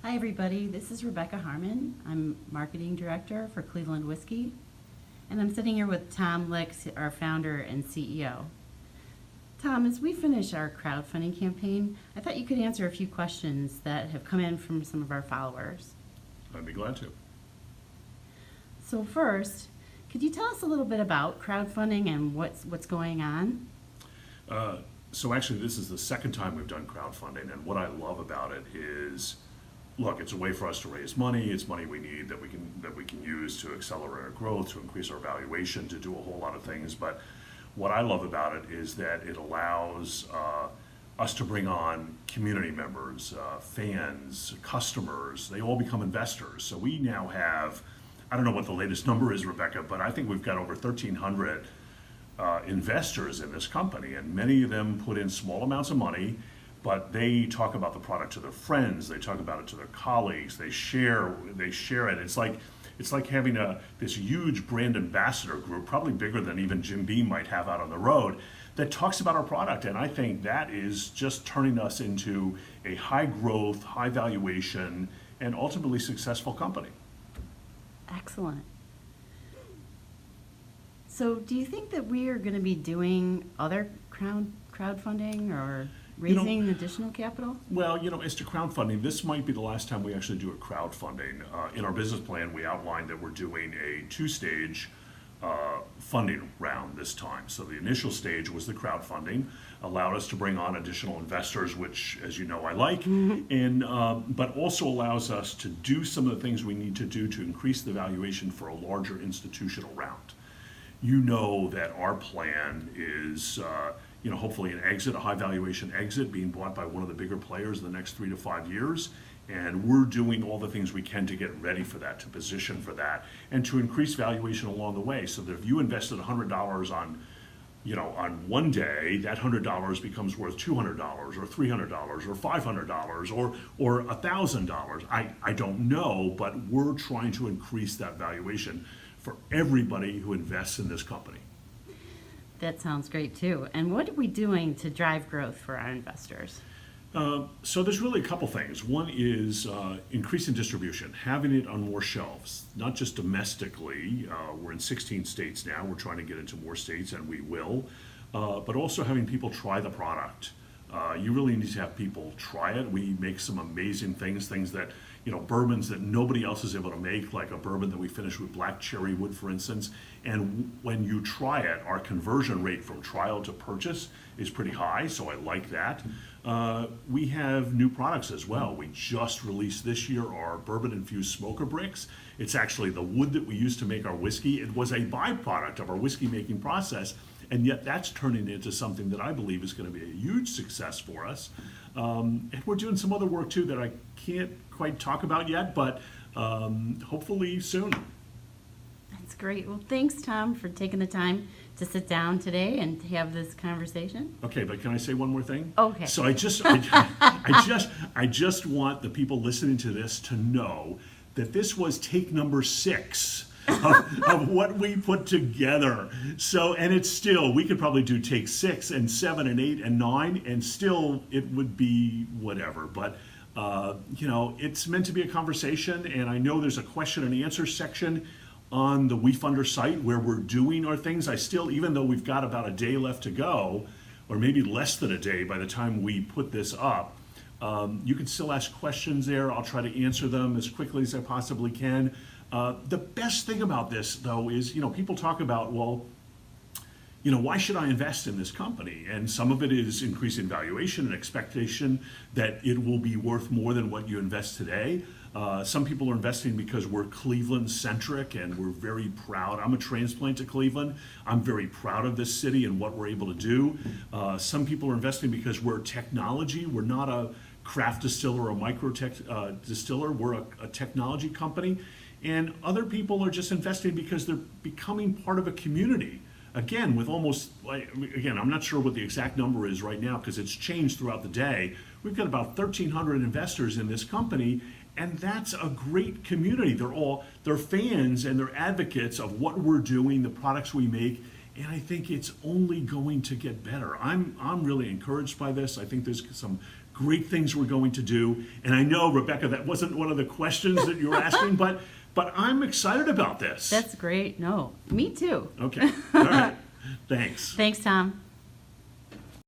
Hi, everybody. This is Rebecca Harmon. I'm Marketing Director for Cleveland Whiskey, and I'm sitting here with Tom Licks, our founder and CEO. Tom, as we finish our crowdfunding campaign, I thought you could answer a few questions that have come in from some of our followers. I'd be glad to. So first, could you tell us a little bit about crowdfunding and what's going on? So actually, this is the second time we've done crowdfunding, and what I love about it is, look, it's a way for us to raise money. It's money we need that we can use to accelerate our growth, to increase our valuation, to do a whole lot of things. But what I love about it is that it allows us to bring on community members, fans, customers. They all become investors. So we now have, I don't know what the latest number is, Rebecca, but I think we've got over 1,300 investors in this company, and many of them put in small amounts of money, but they talk about the product to their friends, they talk about it to their colleagues, they share it. It's like having this huge brand ambassador group, probably bigger than even Jim Beam might have out on the road, that talks about our product. And I think that is just turning us into a high growth, high valuation, and ultimately successful company. Excellent. So do you think that we are going to be doing other crowdfunding or raising additional capital? Well, as to crowdfunding, this might be the last time we actually do a crowdfunding. In our business plan, we outlined that we're doing a two-stage funding round this time. So the initial stage was the crowdfunding, allowed us to bring on additional investors, which, as you know, I like, and but also allows us to do some of the things we need to do to increase the valuation for a larger institutional round. You know that our plan is, hopefully an exit, a high valuation exit, being bought by one of the bigger players in the next 3 to 5 years. And we're doing all the things we can to get ready for that, to position for that, and to increase valuation along the way. So that if you invested $100 on one day, that $100 becomes worth $200 or $300 or $500 or $1,000. I don't know, but we're trying to increase that valuation for everybody who invests in this company. That sounds great too. And what are we doing to drive growth for our investors? So there's really a couple things. One is increasing distribution, having it on more shelves, not just domestically. We're in 16 states now. We're trying to get into more states, and we will. But also having people try the product. You really need to have people try it. We make some amazing things that, bourbons that nobody else is able to make, like a bourbon that we finish with black cherry wood, for instance. And when you try it, our conversion rate from trial to purchase is pretty high, so I like that. We have new products as well. We just released this year our bourbon-infused smoker bricks. It's actually the wood that we use to make our whiskey. It was a byproduct of our whiskey making process, and yet that's turning into something that I believe is going to be a huge success for us. And we're doing some other work too that I can't quite talk about yet, but hopefully soon. That's great. Well, thanks, Tom, for taking the time to sit down today and to have this conversation. Okay, but can I say one more thing? Okay. So I just want the people listening to this to know that this was take number 6 of what we put together. So, and it's still, we could probably do take 6 and 7 and 8 and 9, and still it would be whatever. But it's meant to be a conversation, and I know there's a question and answer section on the WeFunder site where we're doing our things. I still, even though we've got about a day left to go, or maybe less than a day by the time we put this up, you can still ask questions there. I'll try to answer them as quickly as I possibly can. The best thing about this, though, is, people talk about, well, why should I invest in this company? And some of it is increasing valuation and expectation that it will be worth more than what you invest today. Some people are investing because we're Cleveland-centric and we're very proud. I'm a transplant to Cleveland. I'm very proud of this city and what we're able to do. Some people are investing because we're technology. We're not a craft distiller or a micro distiller. We're a technology company. And other people are just investing because they're becoming part of a community. Again, I'm not sure what the exact number is right now because it's changed throughout the day. We've got about 1,300 investors in this company, and that's a great community. They're fans and they're advocates of what we're doing, the products we make, and I think it's only going to get better. I'm really encouraged by this. I think there's some great things we're going to do. And I know, Rebecca, that wasn't one of the questions that you were asking, but I'm excited about this. That's great. No, me too. Okay. All right. Thanks. Thanks, Tom.